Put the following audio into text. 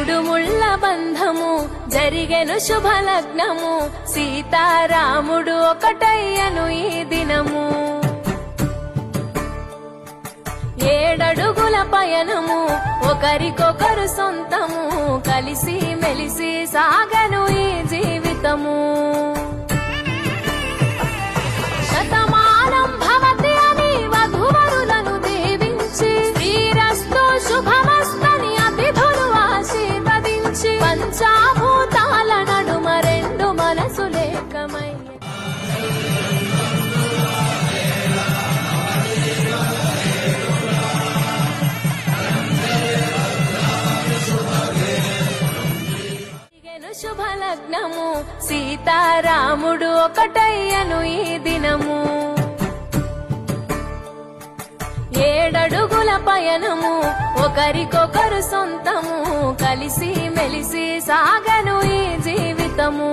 మూడు ముళ్ళ బంధము జరిగెను శుభలగ్నము సీతారాముడు ఒకటయ్యను ఈ దినము. 7 అడుగుల పయనము ఒకరికొకరు సొంతము కలిసి మెలిసి సాగను ఈ జీవితము. శతమానం భవతి అని వధువరులను దీవించి శ్రీరస్తు శుభమస్తని అతిథులు ఆశీర్వదించి పంచాభూతాల నడుమ 2 మనసులేకమై శుభలగ్నము సీతారాముడు ఒకటయ్యను ఈ దినము. 7 అడుగుల పయనము ఒకరికొకరు సొంతము కలిసి మెలిసి సాగను ఈ జీవితము.